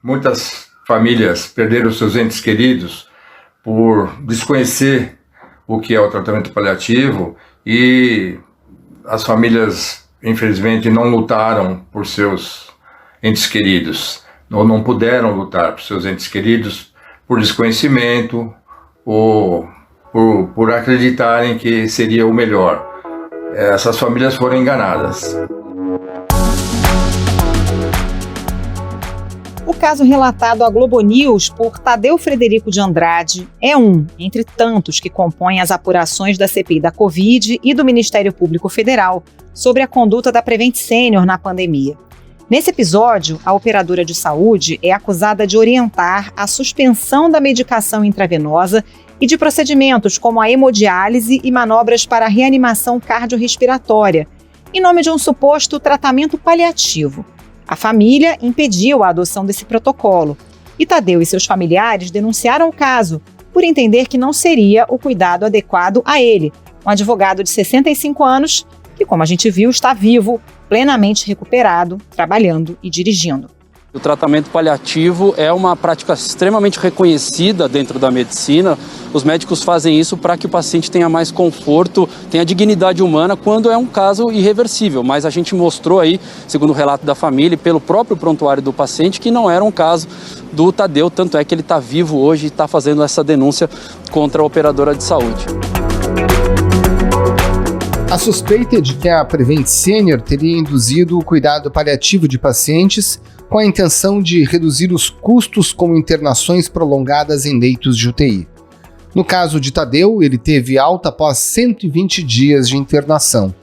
Muitas famílias perderam seus entes queridos por desconhecer o que é o tratamento paliativo e as famílias, infelizmente, não lutaram por seus entes queridos, ou não puderam lutar por seus entes queridos por desconhecimento ou por acreditarem que seria o melhor. Essas famílias foram enganadas. O caso relatado à Globo News por Tadeu Frederico de Andrade é um entre tantos que compõem as apurações da CPI da Covid e do Ministério Público Federal sobre a conduta da Prevent Senior na pandemia. Nesse episódio, a operadora de saúde é acusada de orientar a suspensão da medicação intravenosa e de procedimentos como a hemodiálise e manobras para a reanimação cardiorrespiratória, em nome de um suposto tratamento paliativo. A família impediu a adoção desse protocolo e Tadeu e seus familiares denunciaram o caso por entender que não seria o cuidado adequado a ele, um advogado de 65 anos que, como a gente viu, está vivo, plenamente recuperado, trabalhando e dirigindo. O tratamento paliativo é uma prática extremamente reconhecida dentro da medicina. Os médicos fazem isso para que o paciente tenha mais conforto, tenha dignidade humana quando é um caso irreversível. Mas a gente mostrou aí, segundo o relato da família e pelo próprio prontuário do paciente, que não era um caso do Tadeu, tanto é que ele está vivo hoje e está fazendo essa denúncia contra a operadora de saúde. A suspeita é de que a Prevent Senior teria induzido o cuidado paliativo de pacientes com a intenção de reduzir os custos com internações prolongadas em leitos de UTI. No caso de Tadeu, ele teve alta após 120 dias de internação.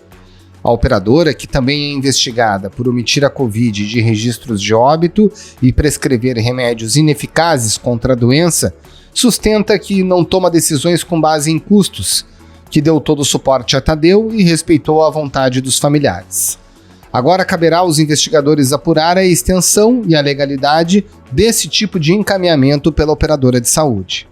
A operadora, que também é investigada por omitir a Covid de registros de óbito e prescrever remédios ineficazes contra a doença, sustenta que não toma decisões com base em custos, que deu todo o suporte a Tadeu e respeitou a vontade dos familiares. Agora caberá aos investigadores apurar a extensão e a legalidade desse tipo de encaminhamento pela operadora de saúde.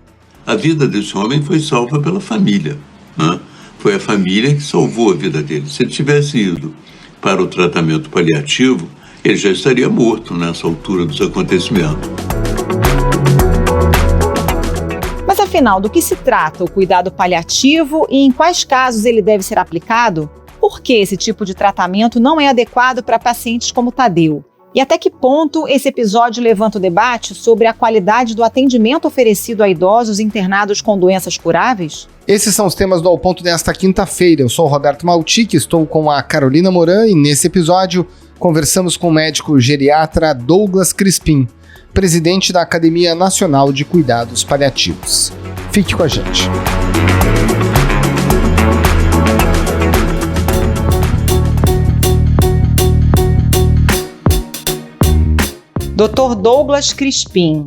A vida desse homem foi salva pela família, né? Foi a família que salvou a vida dele. Se ele tivesse ido para o tratamento paliativo, ele já estaria morto nessa altura dos acontecimentos. Mas afinal, do que se trata o cuidado paliativo e em quais casos ele deve ser aplicado? Por que esse tipo de tratamento não é adequado para pacientes como Tadeu? E até que ponto esse episódio levanta o debate sobre a qualidade do atendimento oferecido a idosos internados com doenças curáveis? Esses são os temas do Ao Ponto desta quinta-feira. Eu sou o Roberto Maltic, estou com a Carolina Moran e nesse episódio conversamos com o médico geriatra Douglas Crispim, presidente da Academia Nacional de Cuidados Paliativos. Fique com a gente. Dr. Douglas Crispim,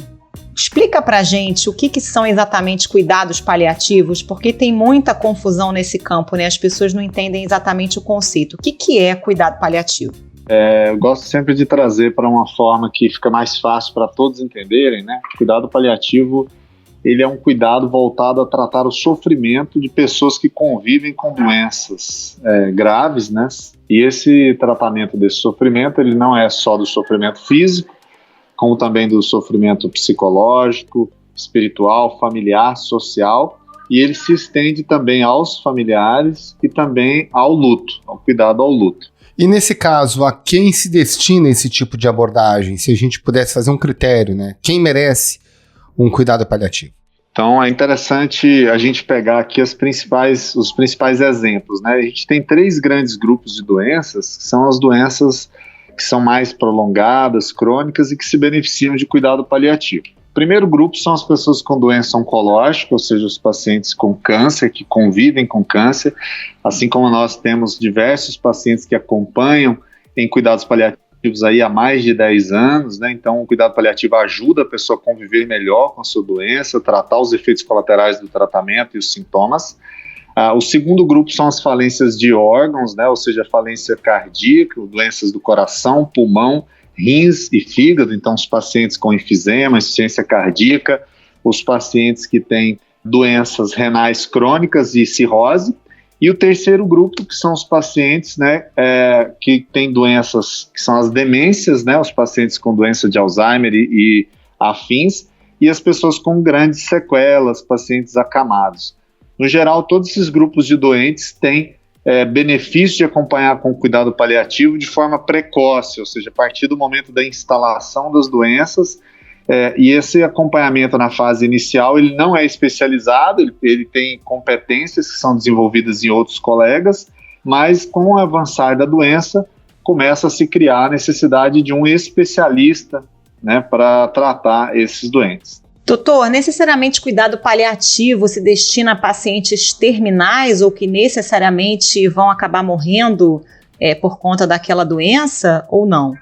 explica pra gente o que são exatamente cuidados paliativos, porque tem muita confusão nesse campo, né? As pessoas não entendem exatamente o conceito. O que é cuidado paliativo? Eu gosto sempre de trazer para uma forma que fica mais fácil para todos entenderem, né? Cuidado paliativo, ele é um cuidado voltado a tratar o sofrimento de pessoas que convivem com doenças graves, né? E esse tratamento desse sofrimento, ele não é só do sofrimento físico, como também do sofrimento psicológico, espiritual, familiar, social, e ele se estende também aos familiares e também ao luto, ao cuidado ao luto. E nesse caso, a quem se destina esse tipo de abordagem? Se a gente pudesse fazer um critério, né? Quem merece um cuidado paliativo? Então é interessante a gente pegar aqui os principais exemplos, né? A gente tem 3 grandes grupos de doenças, que são as doenças que são mais prolongadas, crônicas e que se beneficiam de cuidado paliativo. O primeiro grupo são as pessoas com doença oncológica, ou seja, os pacientes com câncer, que convivem com câncer, assim como nós temos diversos pacientes que acompanham em cuidados paliativos aí há mais de 10 anos, né? Então o cuidado paliativo ajuda a pessoa a conviver melhor com a sua doença, tratar os efeitos colaterais do tratamento e os sintomas. O segundo grupo são as falências de órgãos, né? Ou seja, falência cardíaca, doenças do coração, pulmão, rins e fígado. Então, os pacientes com enfisema, insuficiência cardíaca, os pacientes que têm doenças renais crônicas e cirrose. E o terceiro grupo, que são os pacientes, né, que têm doenças, que são as demências, né, os pacientes com doença de Alzheimer e afins, e as pessoas com grandes sequelas, pacientes acamados. No geral, todos esses grupos de doentes têm benefício de acompanhar com cuidado paliativo de forma precoce, ou seja, a partir do momento da instalação das doenças, e esse acompanhamento na fase inicial, ele não é especializado, ele tem competências que são desenvolvidas em outros colegas, mas com o avançar da doença, começa a se criar a necessidade de um especialista, né, para tratar esses doentes. Doutor, necessariamente cuidado paliativo se destina a pacientes terminais ou que necessariamente vão acabar morrendo por conta daquela doença ou não?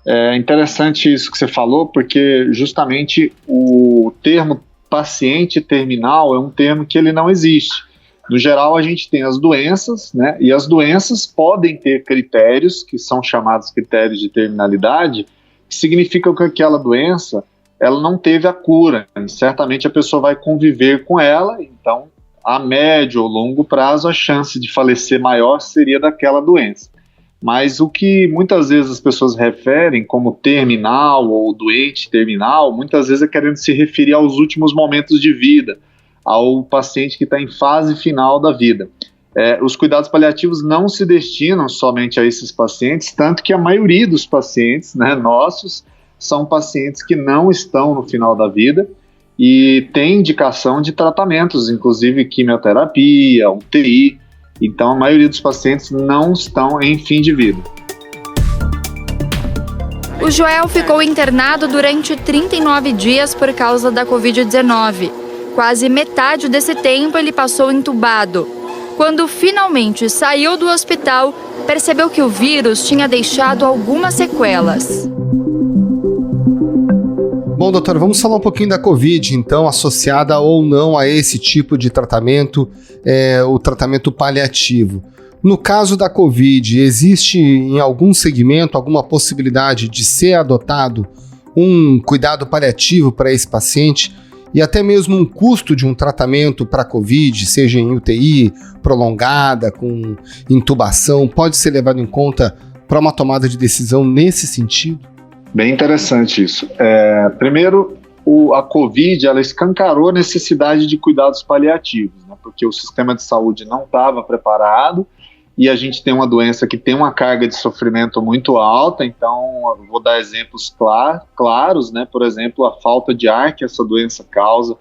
É interessante isso que você falou, porque justamente o termo paciente terminal é um termo que ele não existe. No geral, a gente tem as doenças, né, e as doenças podem ter critérios, que são chamados critérios de terminalidade, que significam que aquela doença ela não teve a cura, e certamente a pessoa vai conviver com ela, então a médio ou longo prazo a chance de falecer maior seria daquela doença. Mas o que muitas vezes as pessoas referem como terminal ou doente terminal, muitas vezes é querendo se referir aos últimos momentos de vida, ao paciente que está em fase final da vida. Os cuidados paliativos não se destinam somente a esses pacientes, tanto que a maioria dos pacientes, né, nossos, são pacientes que não estão no final da vida e tem indicação de tratamentos, inclusive quimioterapia, UTI. Então, a maioria dos pacientes não estão em fim de vida. O Joel ficou internado durante 39 dias por causa da Covid-19. Quase metade desse tempo ele passou entubado. Quando finalmente saiu do hospital, percebeu que o vírus tinha deixado algumas sequelas. Bom, doutor, vamos falar um pouquinho da Covid, então, associada ou não a esse tipo de tratamento, o tratamento paliativo. No caso da Covid, existe em algum segmento alguma possibilidade de ser adotado um cuidado paliativo para esse paciente e até mesmo um custo de um tratamento para a Covid, seja em UTI, prolongada, com intubação, pode ser levado em conta para uma tomada de decisão nesse sentido? Bem interessante isso. Primeiro, a Covid ela escancarou a necessidade de cuidados paliativos, né, porque o sistema de saúde não estava preparado e a gente tem uma doença que tem uma carga de sofrimento muito alta, então eu vou dar exemplos claros, né, por exemplo, a falta de ar que essa doença causa,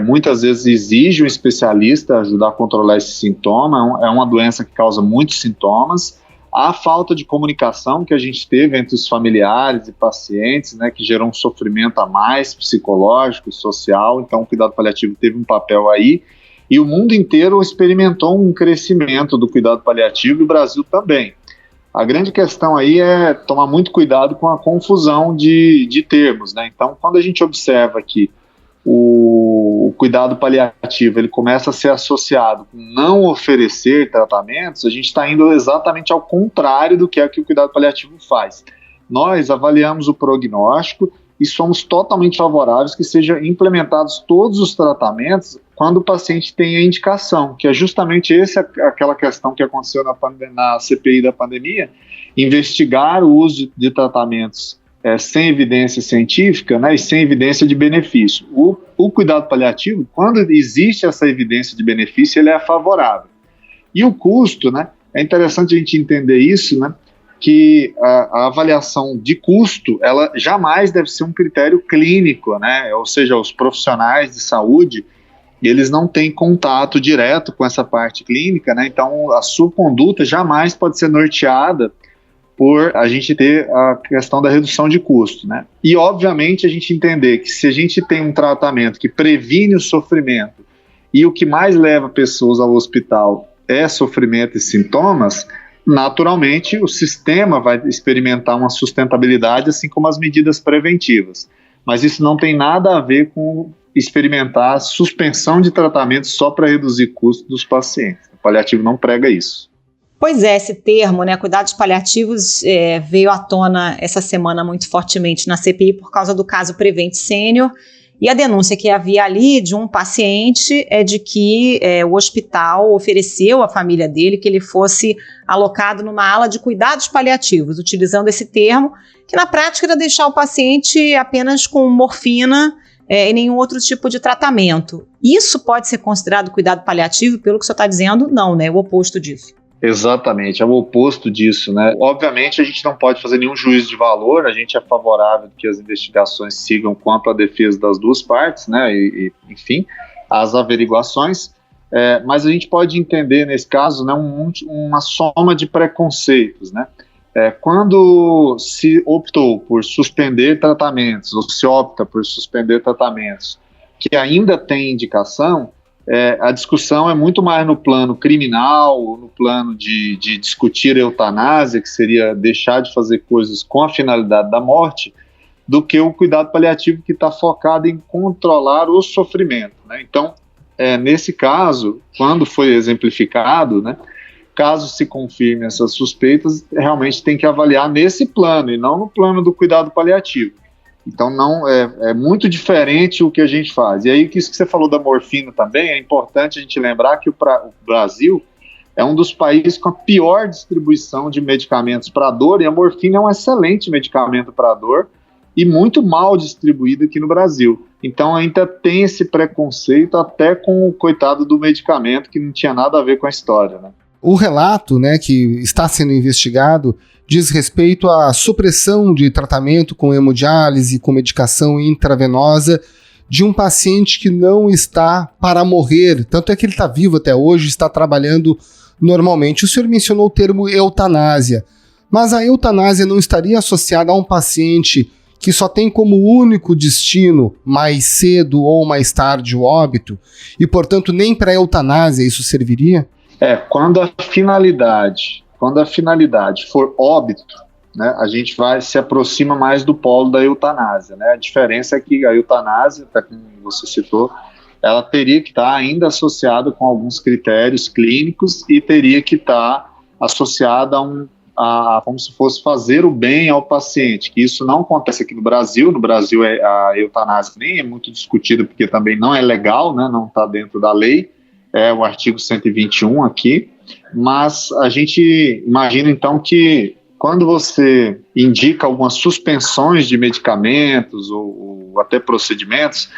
muitas vezes exige um especialista ajudar a controlar esse sintoma, é uma doença que causa muitos sintomas. A falta de comunicação que a gente teve entre os familiares e pacientes, né, que gerou um sofrimento a mais psicológico e social, então o cuidado paliativo teve um papel aí, e o mundo inteiro experimentou um crescimento do cuidado paliativo e o Brasil também. A grande questão aí é tomar muito cuidado com a confusão de termos, né? Então, quando a gente observa que o cuidado paliativo ele começa a ser associado com não oferecer tratamentos, a gente está indo exatamente ao contrário do que é que o cuidado paliativo faz. Nós avaliamos o prognóstico e somos totalmente favoráveis que sejam implementados todos os tratamentos quando o paciente tem a indicação, que é justamente aquela questão que aconteceu na CPI da pandemia, investigar o uso de tratamentos sem evidência científica, né, e sem evidência de benefício. O cuidado paliativo, quando existe essa evidência de benefício, ele é favorável. E o custo, né, é interessante a gente entender isso, né, que a avaliação de custo, ela jamais deve ser um critério clínico, né, ou seja, os profissionais de saúde, eles não têm contato direto com essa parte clínica, né, então a sua conduta jamais pode ser norteada por a gente ter a questão da redução de custo, né? E, obviamente, a gente entender que se a gente tem um tratamento que previne o sofrimento e o que mais leva pessoas ao hospital é sofrimento e sintomas, naturalmente o sistema vai experimentar uma sustentabilidade, assim como as medidas preventivas. Mas isso não tem nada a ver com experimentar suspensão de tratamento só para reduzir custos dos pacientes. O paliativo não prega isso. Pois é, esse termo, né, cuidados paliativos, veio à tona essa semana muito fortemente na CPI por causa do caso Prevent Senior, E a denúncia que havia ali de um paciente é de que o hospital ofereceu à família dele que ele fosse alocado numa ala de cuidados paliativos, utilizando esse termo, que na prática era deixar o paciente apenas com morfina e nenhum outro tipo de tratamento. Isso pode ser considerado cuidado paliativo? Pelo que o senhor está dizendo, não, né? O oposto disso. Exatamente, é o oposto disso, né? Obviamente a gente não pode fazer nenhum juízo de valor, a gente é favorável que as investigações sigam com ampla defesa das duas partes, né? Enfim, as averiguações, mas a gente pode entender nesse caso, né, uma soma de preconceitos, né? Quando se optou por suspender tratamentos, ou se opta por suspender tratamentos que ainda têm indicação, a discussão é muito mais no plano criminal, no plano de discutir eutanásia, que seria deixar de fazer coisas com a finalidade da morte, do que o cuidado paliativo que está focado em controlar o sofrimento, né? Então, nesse caso, quando foi exemplificado, né, caso se confirme essas suspeitas, realmente tem que avaliar nesse plano e não no plano do cuidado paliativo. Então não é muito diferente o que a gente faz. E aí, isso que você falou da morfina também, é importante a gente lembrar que o Brasil é um dos países com a pior distribuição de medicamentos para dor, e a morfina é um excelente medicamento para dor e muito mal distribuído aqui no Brasil. Então ainda tem esse preconceito até com o coitado do medicamento, que não tinha nada a ver com a história, né? O relato, né, que está sendo investigado diz respeito à supressão de tratamento com hemodiálise, com medicação intravenosa de um paciente que não está para morrer. Tanto é que ele está vivo até hoje, está trabalhando normalmente. O senhor mencionou o termo eutanásia, mas a eutanásia não estaria associada a um paciente que só tem como único destino mais cedo ou mais tarde o óbito, e portanto nem para a eutanásia isso serviria? Quando a finalidade for óbito, né, a gente se aproxima mais do polo da eutanásia, né? A diferença é que a eutanásia, como você citou, ela teria que estar ainda associada com alguns critérios clínicos e teria que estar associada a como se fosse fazer o bem ao paciente, que isso não acontece aqui no Brasil. No Brasil a eutanásia nem é muito discutida porque também não é legal, né, não está dentro da lei, o artigo 121 aqui, mas a gente imagina então que quando você indica algumas suspensões de medicamentos ou até procedimentos,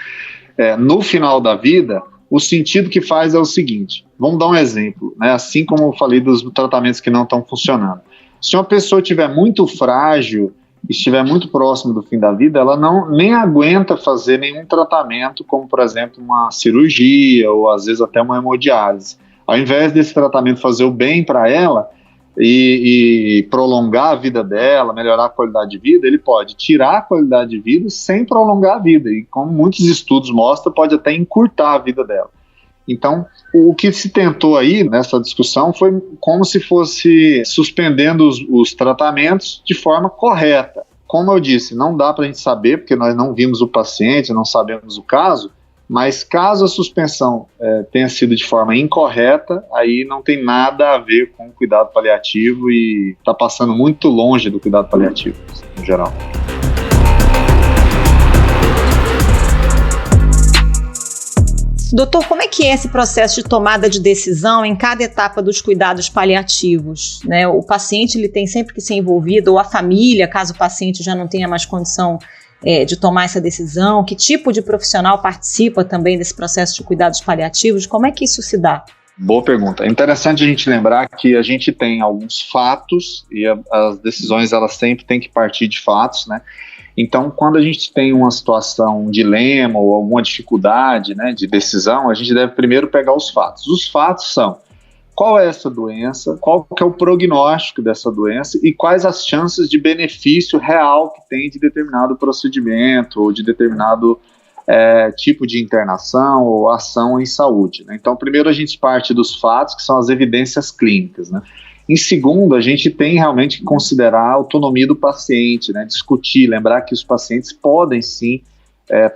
no final da vida, o sentido que faz é o seguinte, vamos dar um exemplo, né? Assim como eu falei dos tratamentos que não estão funcionando. Se uma pessoa estiver muito frágil, estiver muito próximo do fim da vida, ela nem aguenta fazer nenhum tratamento, como por exemplo uma cirurgia ou às vezes até uma hemodiálise. Ao invés desse tratamento fazer o bem para ela e prolongar a vida dela, melhorar a qualidade de vida, ele pode tirar a qualidade de vida sem prolongar a vida, e como muitos estudos mostram, pode até encurtar a vida dela. Então, o que se tentou aí nessa discussão foi como se fosse suspendendo os tratamentos de forma correta. Como eu disse, não dá para a gente saber, porque nós não vimos o paciente, não sabemos o caso, mas caso a suspensão tenha sido de forma incorreta, aí não tem nada a ver com o cuidado paliativo e está passando muito longe do cuidado paliativo, em geral. Doutor, como é que é esse processo de tomada de decisão em cada etapa dos cuidados paliativos, né? O paciente ele tem sempre que ser envolvido, ou a família, caso o paciente já não tenha mais condição de tomar essa decisão? Que tipo de profissional participa também desse processo de cuidados paliativos? Como é que isso se dá? Boa pergunta. É interessante a gente lembrar que a gente tem alguns fatos e as decisões elas sempre têm que partir de fatos, né? Então, quando a gente tem uma situação, um dilema ou alguma dificuldade, né, de decisão, a gente deve primeiro pegar os fatos. Os fatos são: qual é essa doença, qual que é o prognóstico dessa doença e quais as chances de benefício real que tem de determinado procedimento ou de determinado tipo de internação ou ação em saúde, né? Então, primeiro a gente parte dos fatos, que são as evidências clínicas, né? Em segundo, a gente tem realmente que considerar a autonomia do paciente, né? Discutir, lembrar que os pacientes podem sim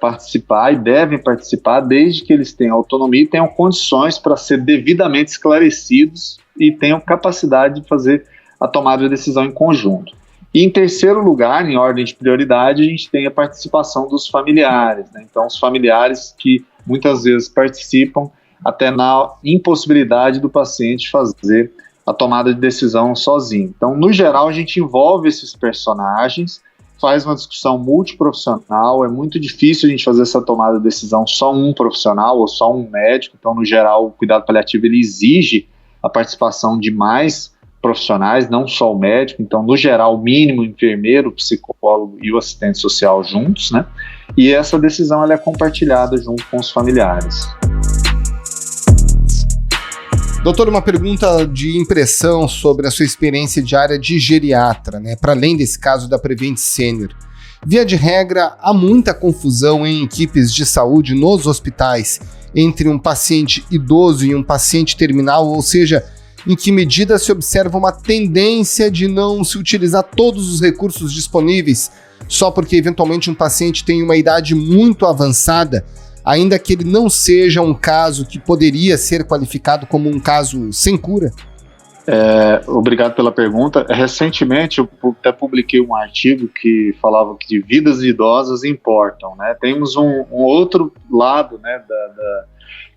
participar e devem participar desde que eles tenham autonomia e tenham condições para ser devidamente esclarecidos e tenham capacidade de fazer a tomada de decisão em conjunto. E em terceiro lugar, em ordem de prioridade, a gente tem a participação dos familiares, né? Então, os familiares que muitas vezes participam até na impossibilidade do paciente fazer a tomada de decisão sozinho. Então, no geral, a gente envolve esses personagens, faz uma discussão multiprofissional, é muito difícil a gente fazer essa tomada de decisão só um profissional ou só um médico, então, no geral, o cuidado paliativo ele exige a participação de mais profissionais, não só o médico, então, no geral, o mínimo, o enfermeiro, o psicólogo e o assistente social juntos, né? E essa decisão ela é compartilhada junto com os familiares. Doutor, uma pergunta de impressão sobre a sua experiência diária de geriatra, né? Para além desse caso da Prevent Senior. Via de regra, há muita confusão em equipes de saúde nos hospitais entre um paciente idoso e um paciente terminal, ou seja, em que medida se observa uma tendência de não se utilizar todos os recursos disponíveis só porque eventualmente um paciente tem uma idade muito avançada, ainda que ele não seja um caso que poderia ser qualificado como um caso sem cura? Obrigado pela pergunta. Recentemente eu até publiquei um artigo que falava que vidas idosas importam, né? Temos um outro lado, né,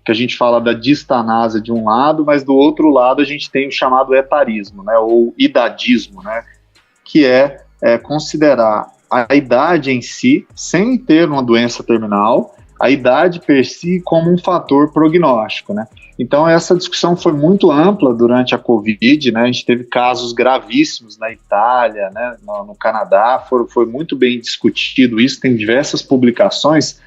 que a gente fala da distanásia de um lado, mas do outro lado a gente tem o chamado etarismo, né, ou idadismo, né, que é considerar a idade em si, sem ter uma doença terminal, a idade per si como um fator prognóstico, né. Então essa discussão foi muito ampla durante a Covid, né, a gente teve casos gravíssimos na Itália, né, no Canadá, foi muito bem discutido isso, tem diversas publicações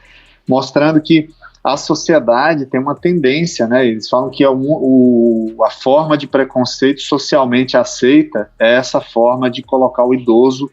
mostrando que a sociedade tem uma tendência, né? Eles falam que a forma de preconceito socialmente aceita é essa forma de colocar o idoso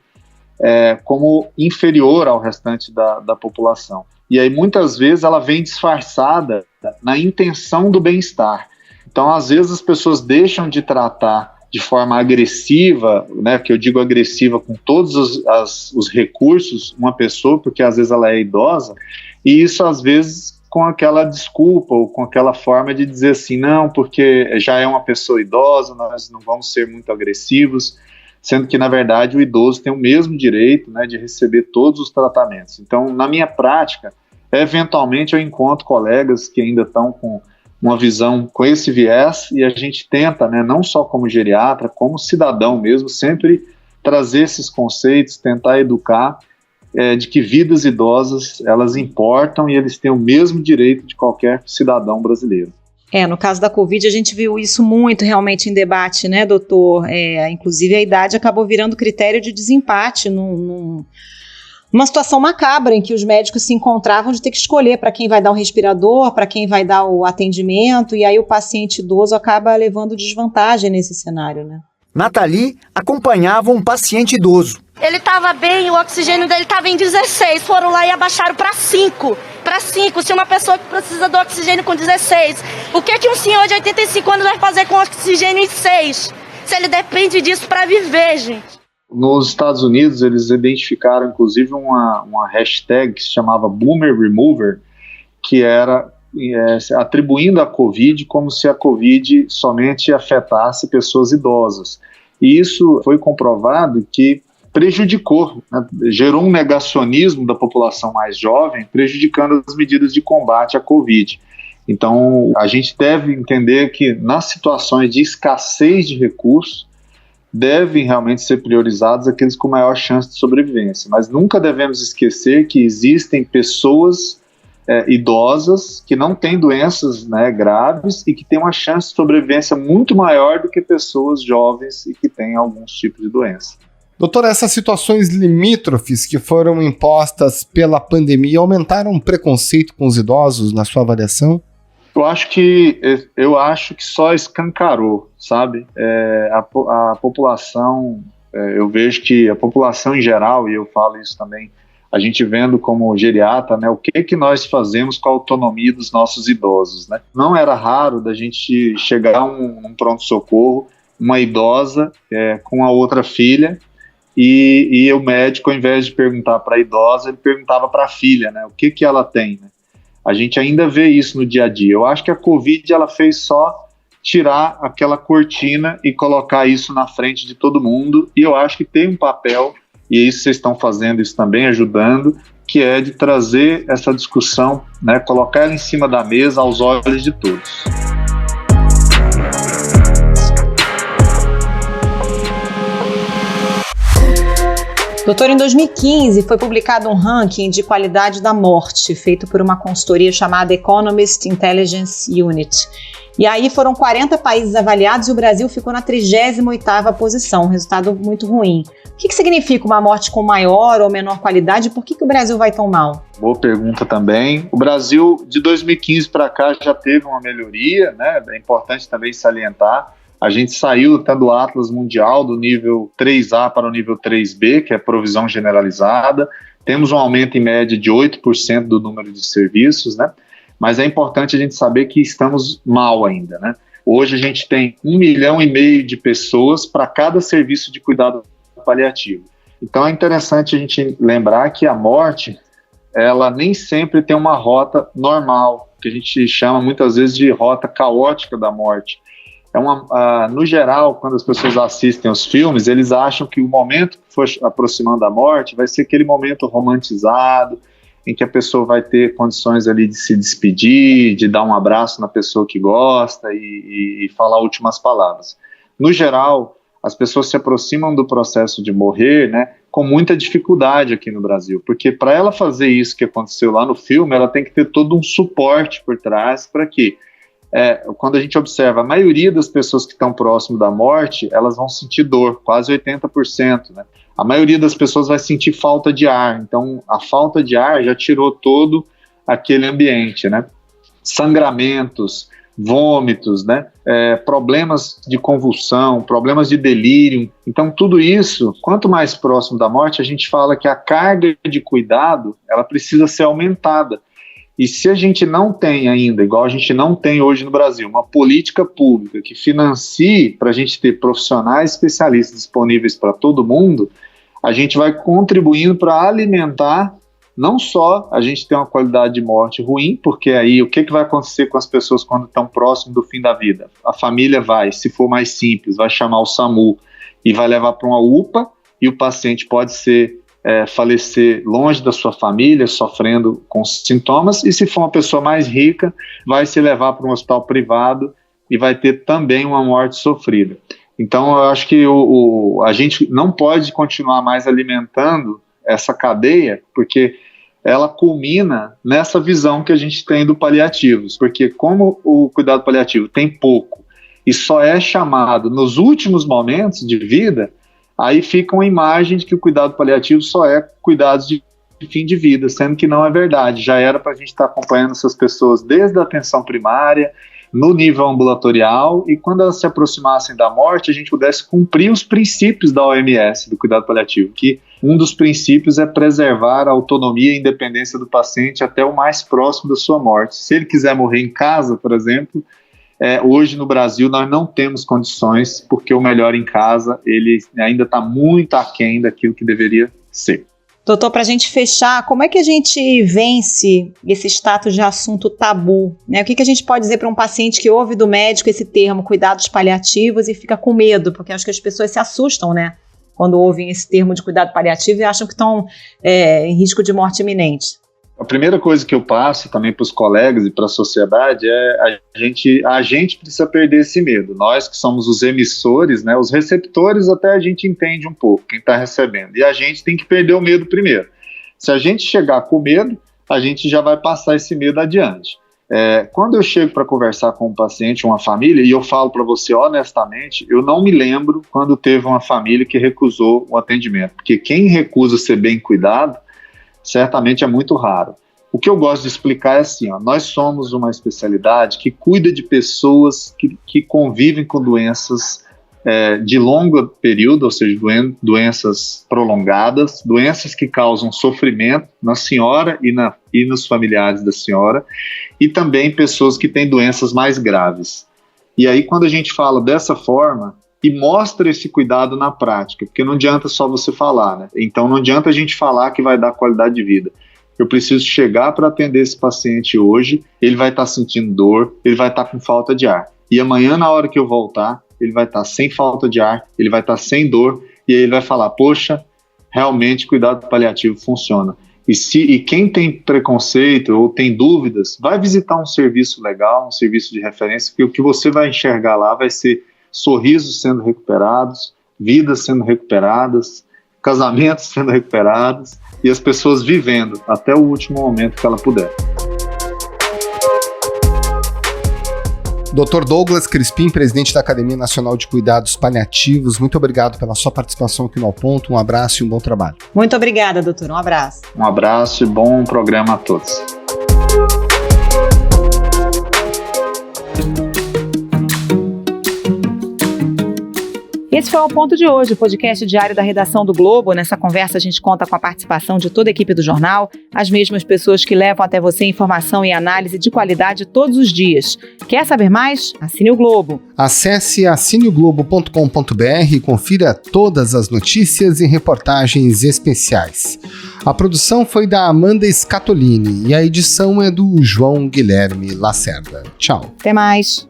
como inferior ao restante da população. E aí, muitas vezes, ela vem disfarçada na intenção do bem-estar. Então, às vezes, as pessoas deixam de tratar de forma agressiva, né? Que eu digo agressiva com todos os recursos, uma pessoa, porque às vezes ela é idosa, e isso, às vezes, com aquela desculpa ou com aquela forma de dizer assim, não, porque já é uma pessoa idosa, nós não vamos ser muito agressivos, sendo que, na verdade, o idoso tem o mesmo direito, né, de receber todos os tratamentos. Então, na minha prática, eventualmente eu encontro colegas que ainda estão com uma visão com esse viés e a gente tenta, né, não só como geriatra, como cidadão mesmo, sempre trazer esses conceitos, tentar educar, de que vidas idosas, elas importam e eles têm o mesmo direito de qualquer cidadão brasileiro. No caso da Covid, a gente viu isso muito realmente em debate, né, doutor? Inclusive, a idade acabou virando critério de desempate numa situação macabra em que os médicos se encontravam de ter que escolher para quem vai dar o respirador, para quem vai dar o atendimento, e aí o paciente idoso acaba levando desvantagem nesse cenário, né? Nathalie acompanhava um paciente idoso. Ele estava bem, o oxigênio dele estava em 16, foram lá e abaixaram para 5. Para 5, se uma pessoa que precisa do oxigênio com 16, o que um senhor de 85 anos vai fazer com oxigênio em 6? Se ele depende disso para viver, gente. Nos Estados Unidos, eles identificaram, inclusive, uma hashtag que se chamava Boomer Remover, que era atribuindo a Covid como se a Covid somente afetasse pessoas idosas. E isso foi comprovado que prejudicou, né, gerou um negacionismo da população mais jovem, prejudicando as medidas de combate à Covid. Então, a gente deve entender que nas situações de escassez de recursos, devem realmente ser priorizados aqueles com maior chance de sobrevivência. Mas nunca devemos esquecer que existem pessoas idosas que não têm doenças, né, graves e que têm uma chance de sobrevivência muito maior do que pessoas jovens e que têm alguns tipos de doença. Doutor, essas situações limítrofes que foram impostas pela pandemia aumentaram o preconceito com os idosos na sua avaliação? Eu acho que só escancarou, sabe? A população, eu vejo que a população em geral, e eu falo isso também, a gente vendo como geriatra, né, o que nós fazemos com a autonomia dos nossos idosos, né? Não era raro da gente chegar a um pronto-socorro, uma idosa com a outra filha, e o médico, ao invés de perguntar para a idosa, ele perguntava para a filha, né, o que ela tem, né? A gente ainda vê isso no dia a dia. Eu acho que a Covid ela fez só tirar aquela cortina e colocar isso na frente de todo mundo. E eu acho que tem um papel, e isso vocês estão fazendo isso também, ajudando, que é de trazer essa discussão, né, colocar ela em cima da mesa aos olhos de todos. Doutor, em 2015 foi publicado um ranking de qualidade da morte, feito por uma consultoria chamada Economist Intelligence Unit. E aí foram 40 países avaliados e o Brasil ficou na 38ª posição, um resultado muito ruim. O que significa uma morte com maior ou menor qualidade e por que o Brasil vai tão mal? Boa pergunta também. O Brasil, de 2015 para cá, já teve uma melhoria, né? É importante também salientar. A gente saiu até do Atlas Mundial, do nível 3A para o nível 3B, que é provisão generalizada. Temos um aumento em média de 8% do número de serviços, né? Mas é importante a gente saber que estamos mal ainda, né? Hoje a gente tem 1,5 milhão de pessoas para cada serviço de cuidado paliativo. Então é interessante a gente lembrar que a morte, ela nem sempre tem uma rota normal, que a gente chama muitas vezes de rota caótica da morte. No geral, quando as pessoas assistem aos filmes, eles acham que o momento que for aproximando da morte vai ser aquele momento romantizado, em que a pessoa vai ter condições ali de se despedir, de dar um abraço na pessoa que gosta e falar últimas palavras. No geral, as pessoas se aproximam do processo de morrer, né, com muita dificuldade aqui no Brasil, porque para ela fazer isso que aconteceu lá no filme, ela tem que ter todo um suporte por trás para que quando a gente observa, a maioria das pessoas que estão próximo da morte, elas vão sentir dor, quase 80%, né? A maioria das pessoas vai sentir falta de ar, então a falta de ar já tirou todo aquele ambiente, né? Sangramentos, vômitos, né? Problemas de convulsão, problemas de delírio. Então tudo isso, quanto mais próximo da morte, a gente fala que a carga de cuidado, ela precisa ser aumentada. E se a gente não tem ainda, igual a gente não tem hoje no Brasil, uma política pública que financie para a gente ter profissionais especialistas disponíveis para todo mundo, a gente vai contribuindo para alimentar, não só a gente ter uma qualidade de morte ruim, porque aí o que vai acontecer com as pessoas quando estão próximo do fim da vida? A família vai, se for mais simples, vai chamar o SAMU e vai levar para uma UPA e o paciente pode falecer longe da sua família, sofrendo com sintomas, e se for uma pessoa mais rica, vai se levar para um hospital privado e vai ter também uma morte sofrida. Então, eu acho que a gente não pode continuar mais alimentando essa cadeia, porque ela culmina nessa visão que a gente tem do paliativos, porque como o cuidado paliativo tem pouco e só é chamado nos últimos momentos de vida, aí fica uma imagem de que o cuidado paliativo só é cuidados de fim de vida, sendo que não é verdade. Já era para a gente estar acompanhando essas pessoas desde a atenção primária, no nível ambulatorial, e quando elas se aproximassem da morte, a gente pudesse cumprir os princípios da OMS, do cuidado paliativo, que um dos princípios é preservar a autonomia e independência do paciente até o mais próximo da sua morte. Se ele quiser morrer em casa, por exemplo, hoje no Brasil nós não temos condições, porque o melhor em casa ele ainda está muito aquém daquilo que deveria ser. Doutor, para a gente fechar, como é que a gente vence esse status de assunto tabu? Né? O que a gente pode dizer para um paciente que ouve do médico esse termo, cuidados paliativos, e fica com medo? Porque acho que as pessoas se assustam, né? Quando ouvem esse termo de cuidado paliativo e acham que estão em risco de morte iminente. A primeira coisa que eu passo também para os colegas e para a sociedade é a gente precisa perder esse medo. Nós que somos os emissores, né, os receptores até a gente entende um pouco, quem está recebendo. E a gente tem que perder o medo primeiro. Se a gente chegar com medo, a gente já vai passar esse medo adiante. Quando eu chego para conversar com um paciente, uma família, e eu falo para você honestamente, eu não me lembro quando teve uma família que recusou o atendimento. Porque quem recusa ser bem cuidado, certamente é muito raro. O que eu gosto de explicar é assim, nós somos uma especialidade que cuida de pessoas que convivem com doenças de longo período, ou seja, doenças prolongadas, doenças que causam sofrimento na senhora e nos familiares da senhora, e também pessoas que têm doenças mais graves. E aí, quando a gente fala dessa forma, e mostra esse cuidado na prática, porque não adianta só você falar, né? Então não adianta a gente falar que vai dar qualidade de vida. Eu preciso chegar para atender esse paciente hoje, ele vai estar sentindo dor, ele vai estar com falta de ar. e amanhã na hora que eu voltar, ele vai estar sem falta de ar, ele vai estar sem dor, e aí ele vai falar, poxa, realmente cuidado paliativo funciona. E quem tem preconceito ou tem dúvidas, vai visitar um serviço legal, um serviço de referência, porque o que você vai enxergar lá vai ser sorrisos sendo recuperados, vidas sendo recuperadas, casamentos sendo recuperados e as pessoas vivendo até o último momento que ela puder. Dr. Douglas Crispim, presidente da Academia Nacional de Cuidados Paliativos, muito obrigado pela sua participação aqui no Ao Ponto. Um abraço e um bom trabalho. Muito obrigada, doutor. Um abraço. Um abraço e bom programa a todos. Esse foi o Ponto de hoje, o podcast diário da redação do Globo. Nessa conversa a gente conta com a participação de toda a equipe do jornal, as mesmas pessoas que levam até você informação e análise de qualidade todos os dias. Quer saber mais? Assine o Globo. Acesse assineoglobo.com.br e confira todas as notícias e reportagens especiais. A produção foi da Amanda Scatolini e a edição é do João Guilherme Lacerda. Tchau. Até mais.